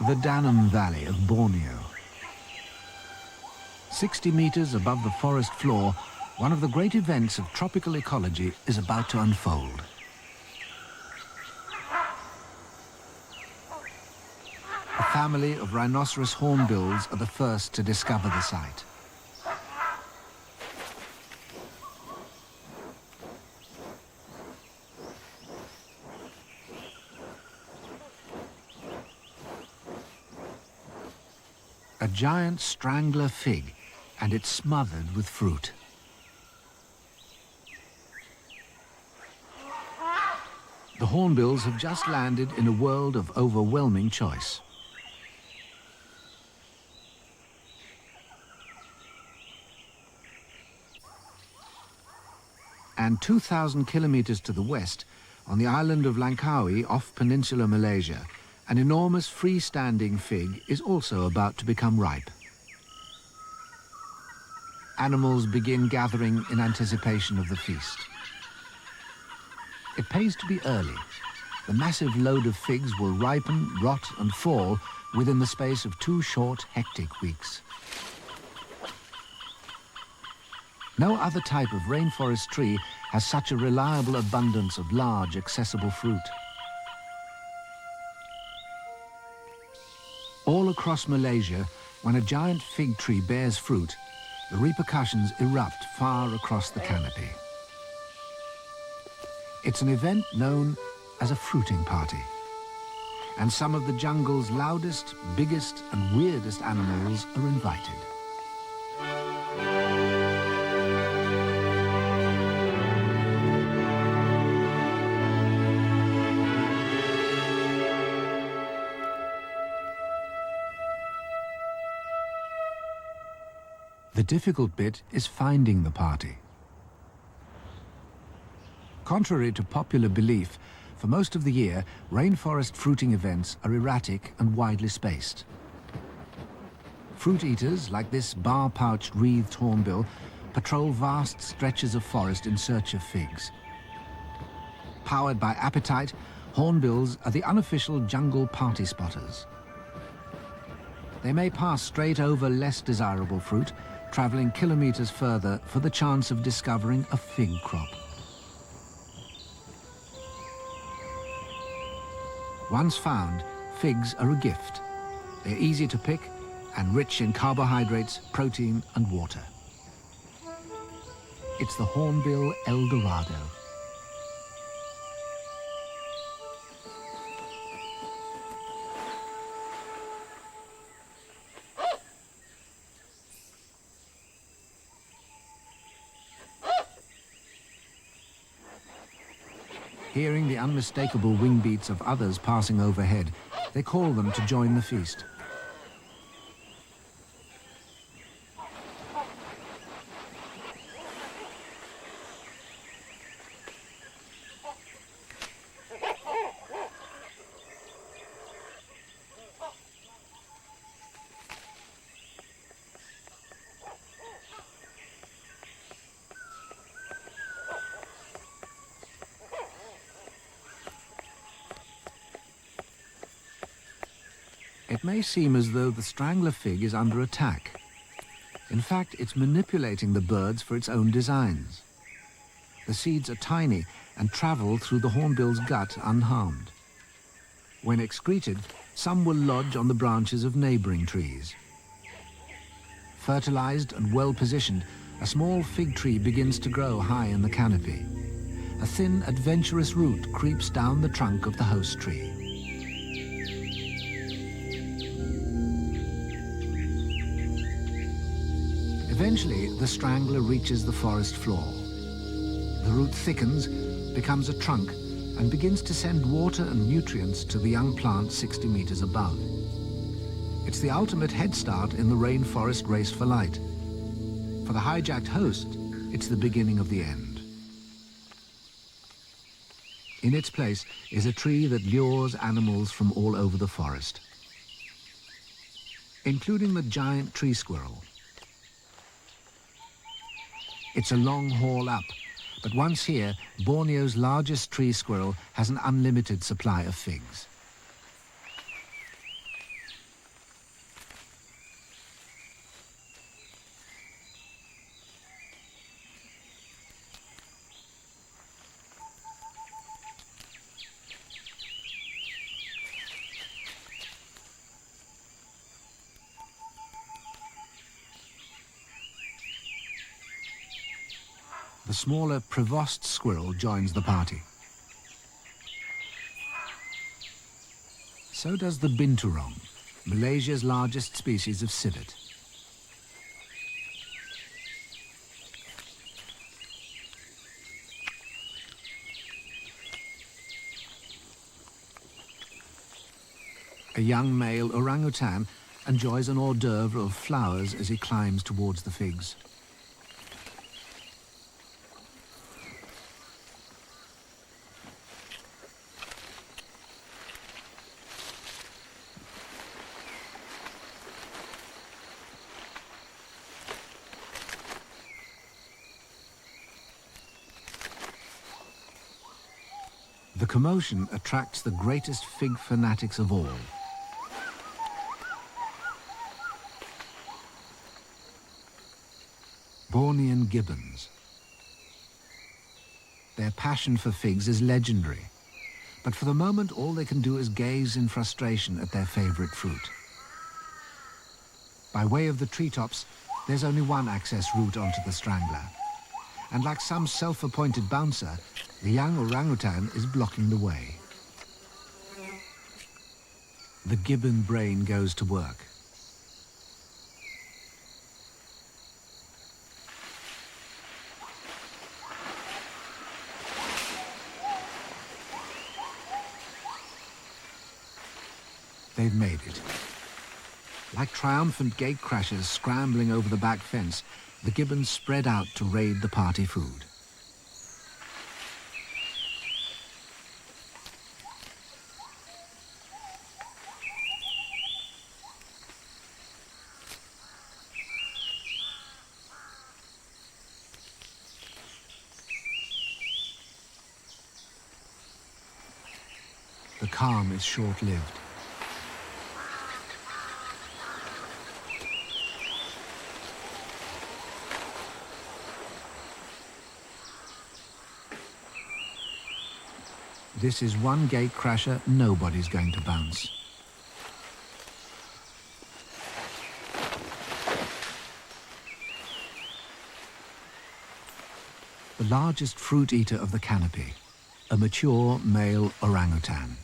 The Danam Valley of Borneo. 60 meters above the forest floor, one of the great events of tropical ecology is about to unfold. A family of rhinoceros hornbills are the first to discover the site. A giant strangler fig, and it's smothered with fruit. The hornbills have just landed in a world of overwhelming choice. And 2,000 kilometers to the west, on the island of Langkawi off Peninsular Malaysia, an enormous freestanding fig is also about to become ripe. Animals begin gathering in anticipation of the feast. It pays to be early. The massive load of figs will ripen, rot and fall within the space of 2 short, hectic weeks. No other type of rainforest tree has such a reliable abundance of large, accessible fruit. All across Malaysia, when a giant fig tree bears fruit, the repercussions erupt far across the canopy. It's an event known as a fruiting party. And some of the jungle's loudest, biggest and weirdest animals are invited. The difficult bit is finding the party. Contrary to popular belief, for most of the year, rainforest fruiting events are erratic and widely spaced. Fruit eaters, like this bar-pouched wreathed hornbill, patrol vast stretches of forest in search of figs. Powered by appetite, hornbills are the unofficial jungle party spotters. They may pass straight over less desirable fruit, traveling kilometers further for the chance of discovering a fig crop. Once found, figs are a gift. They're easy to pick and rich in carbohydrates, protein and water. It's the hornbill El Dorado. Hearing the unmistakable wing beats of others passing overhead, they call them to join the feast. It may seem as though the strangler fig is under attack. In fact, it's manipulating the birds for its own designs. The seeds are tiny and travel through the hornbill's gut unharmed. When excreted, some will lodge on the branches of neighboring trees. Fertilized and well positioned, a small fig tree begins to grow high in the canopy. A thin, adventurous root creeps down the trunk of the host tree. Eventually, the strangler reaches the forest floor. The root thickens, becomes a trunk, and begins to send water and nutrients to the young plant 60 meters above. It's the ultimate head start in the rainforest race for light. For the hijacked host, it's the beginning of the end. In its place is a tree that lures animals from all over the forest, including the giant tree squirrel. It's a long haul up, but once here, Borneo's largest tree squirrel has an unlimited supply of figs. The smaller Prevost squirrel joins the party. So does the binturong, Malaysia's largest species of civet. A young male orangutan enjoys an hors d'oeuvre of flowers as he climbs towards the figs. The commotion attracts the greatest fig fanatics of all. Bornean gibbons. Their passion for figs is legendary, but for the moment all they can do is gaze in frustration at their favorite fruit. By way of the treetops, there's only one access route onto the strangler, and like some self-appointed bouncer, the young orangutan is blocking the way. The gibbon brain goes to work. They've made it. Like triumphant gatecrashers scrambling over the back fence, the gibbons spread out to raid the party food. The calm is short-lived. This is one gatecrasher nobody's going to bounce. The largest fruit eater of the canopy, a mature male orangutan.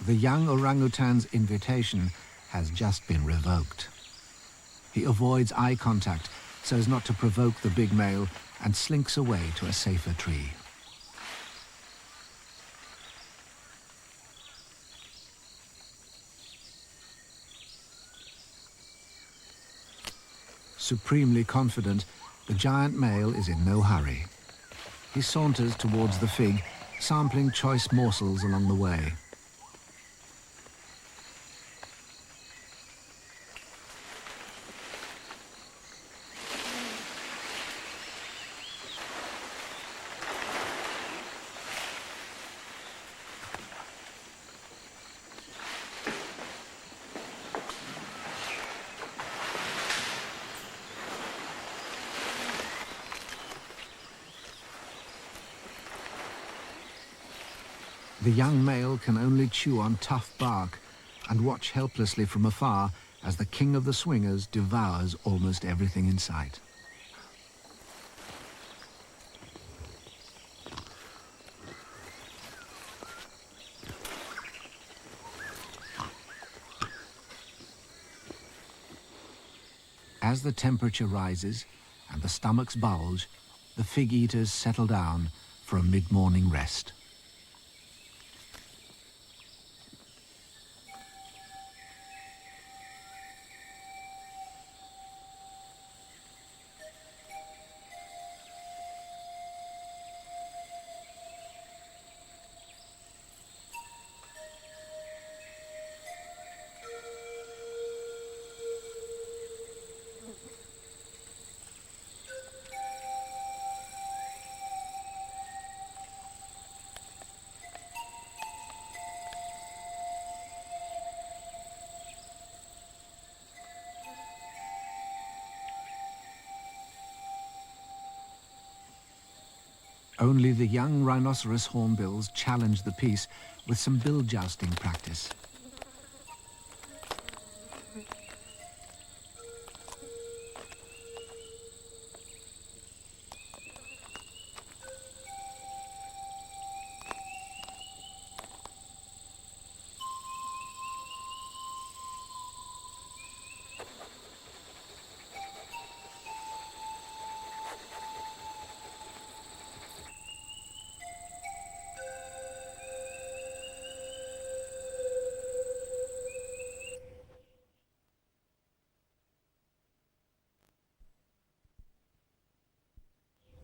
The young orangutan's invitation has just been revoked. He avoids eye contact so as not to provoke the big male and slinks away to a safer tree. Supremely confident, the giant male is in no hurry. He saunters towards the fig, sampling choice morsels along the way. The young male can only chew on tough bark and watch helplessly from afar as the king of the swingers devours almost everything in sight. As the temperature rises and the stomachs bulge, the fig eaters settle down for a mid-morning rest. Only the young rhinoceros hornbills challenge the peace with some bill jousting practice.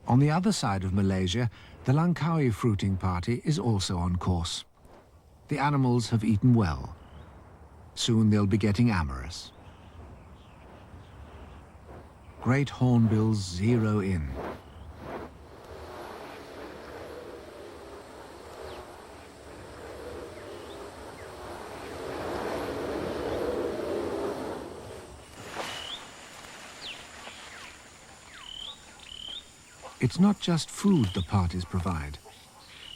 On the other side of Malaysia, the Langkawi fruiting party is also on course. The animals have eaten well. Soon they'll be getting amorous. Great hornbills zero in. It's not just food the parties provide.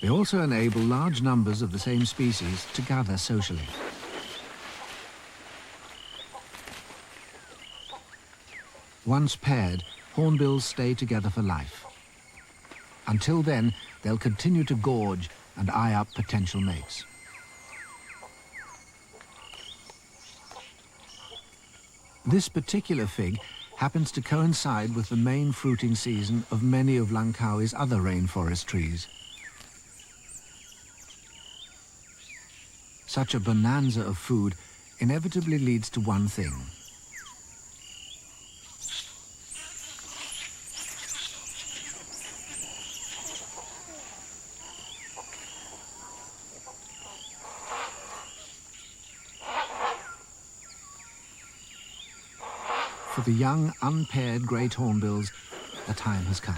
They also enable large numbers of the same species to gather socially. Once paired, hornbills stay together for life. Until then, they'll continue to gorge and eye up potential mates. This particular fig happens to coincide with the main fruiting season of many of Langkawi's other rainforest trees. Such a bonanza of food inevitably leads to one thing: for the young, unpaired great hornbills, the time has come.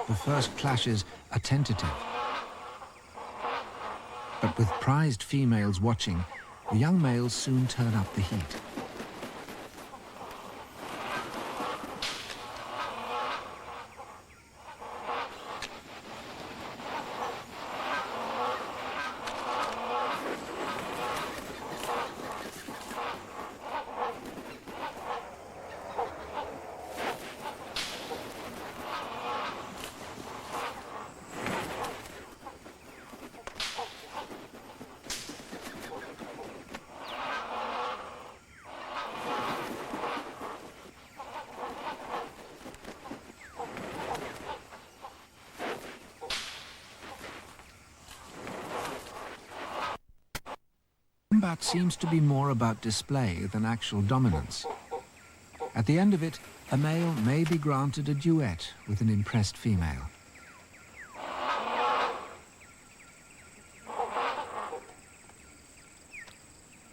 The first clashes are tentative. But with prized females watching, the young males soon turn up the heat. Combat seems to be more about display than actual dominance. At the end of it, a male may be granted a duet with an impressed female.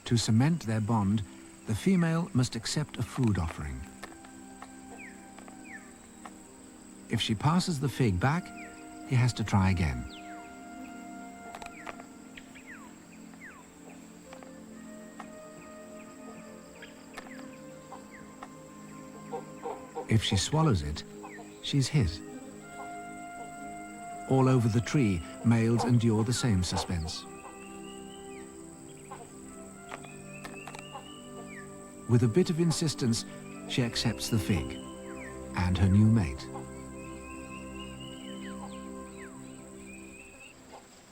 To cement their bond, the female must accept a food offering. If she passes the fig back, he has to try again. If she swallows it, she's his. All over the tree, males endure the same suspense. With a bit of insistence, she accepts the fig and her new mate.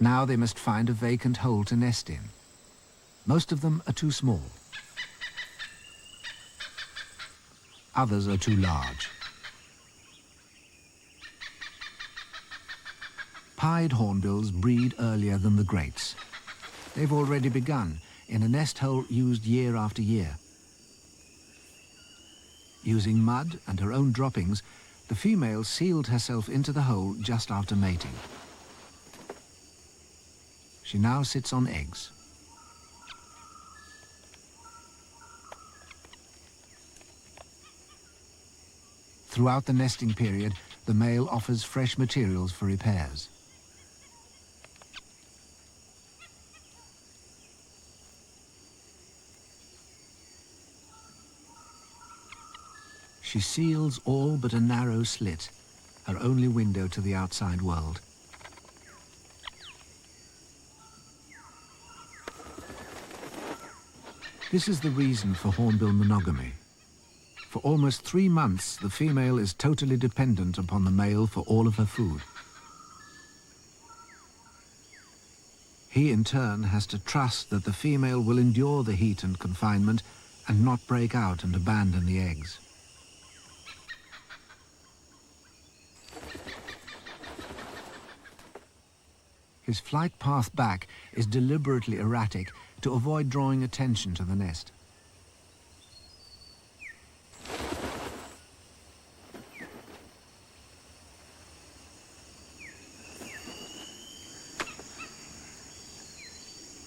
Now they must find a vacant hole to nest in. Most of them are too small. Others are too large. Pied hornbills breed earlier than the greats. They've already begun in a nest hole used year after year. Using mud and her own droppings, the female sealed herself into the hole just after mating. She now sits on eggs. Throughout the nesting period, the male offers fresh materials for repairs. She seals all but a narrow slit, her only window to the outside world. This is the reason for hornbill monogamy. For almost 3 months, the female is totally dependent upon the male for all of her food. He, in turn, has to trust that the female will endure the heat and confinement and not break out and abandon the eggs. His flight path back is deliberately erratic to avoid drawing attention to the nest.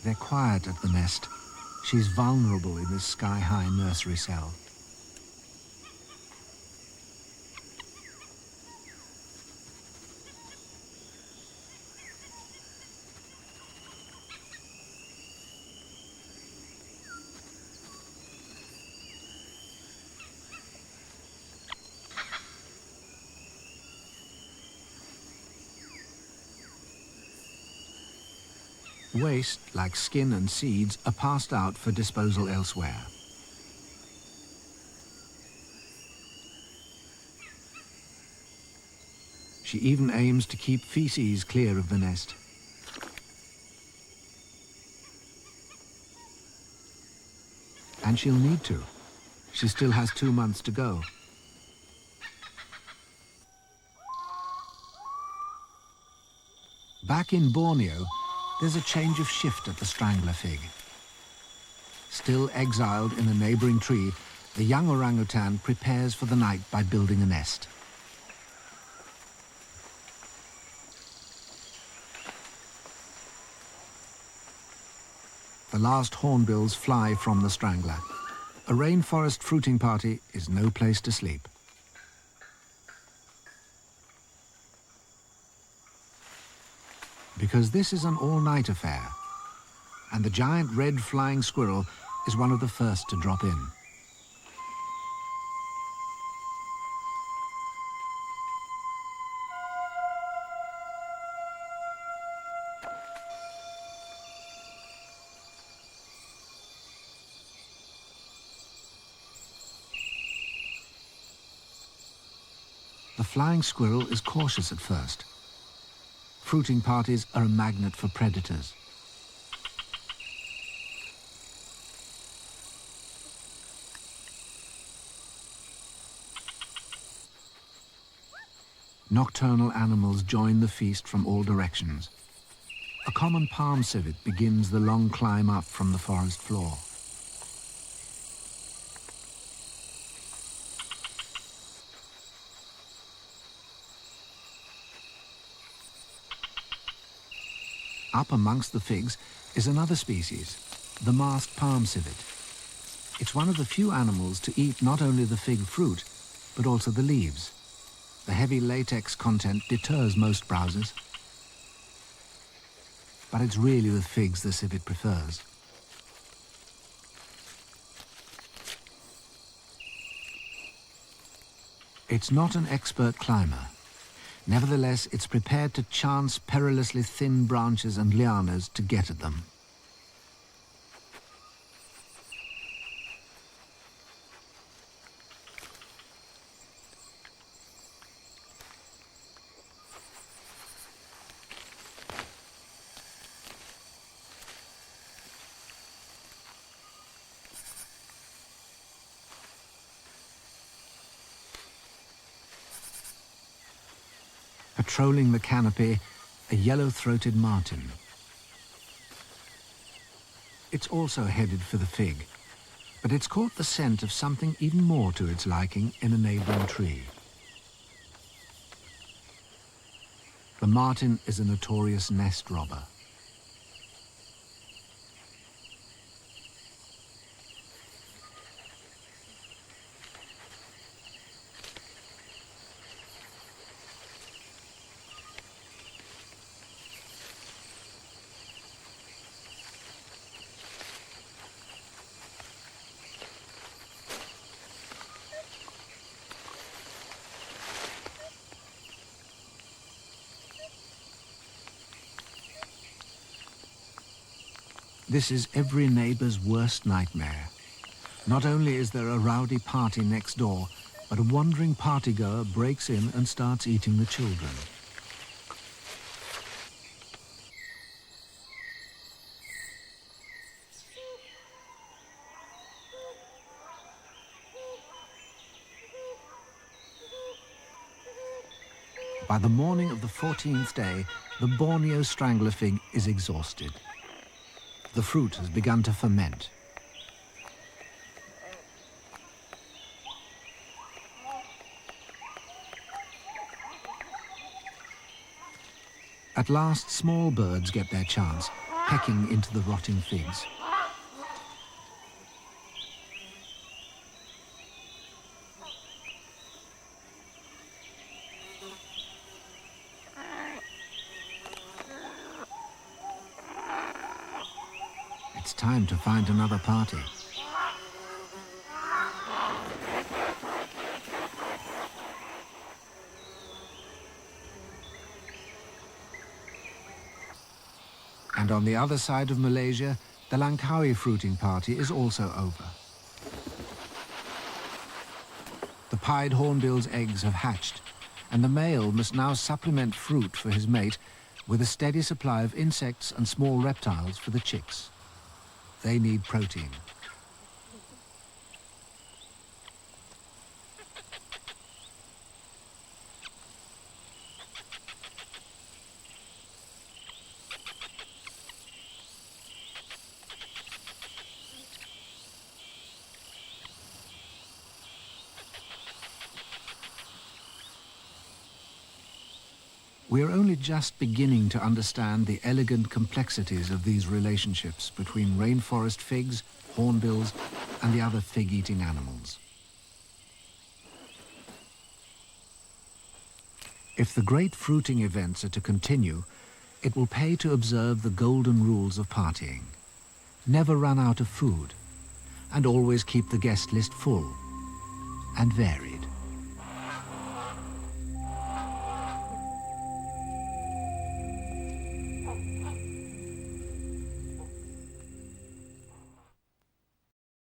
They're quiet at the nest. She's vulnerable in this sky-high nursery cell. Waste, like skin and seeds, are passed out for disposal elsewhere. She even aims to keep feces clear of the nest. And she'll need to. She still has 2 months to go. Back in Borneo, there's a change of shift at the strangler fig. Still exiled in a neighboring tree, the young orangutan prepares for the night by building a nest. The last hornbills fly from the strangler. A rainforest fruiting party is no place to sleep. Because this is an all-night affair, and the giant red flying squirrel is one of the first to drop in. The flying squirrel is cautious at first. Fruiting parties are a magnet for predators. Nocturnal animals join the feast from all directions. A common palm civet begins the long climb up from the forest floor. Up amongst the figs is another species, the masked palm civet. It's one of the few animals to eat not only the fig fruit, but also the leaves. The heavy latex content deters most browsers. But it's really the figs the civet prefers. It's not an expert climber. Nevertheless, it's prepared to chance perilously thin branches and lianas to get at them. Patrolling the canopy, a yellow-throated martin. It's also headed for the fig, but it's caught the scent of something even more to its liking in a neighboring tree. The martin is a notorious nest robber. This is every neighbor's worst nightmare. Not only is there a rowdy party next door, but a wandering partygoer breaks in and starts eating the children. By the morning of the 14th day, the Borneo strangler fig is exhausted. The fruit has begun to ferment. At last, small birds get their chance, pecking into the rotting figs. It's time to find another party. And on the other side of Malaysia, the Langkawi fruiting party is also over. The pied hornbill's eggs have hatched, and the male must now supplement fruit for his mate with a steady supply of insects and small reptiles for the chicks. They need protein. We are only just beginning to understand the elegant complexities of these relationships between rainforest figs, hornbills, and the other fig-eating animals. If the great fruiting events are to continue, it will pay to observe the golden rules of partying. Never run out of food, and always keep the guest list full and varied.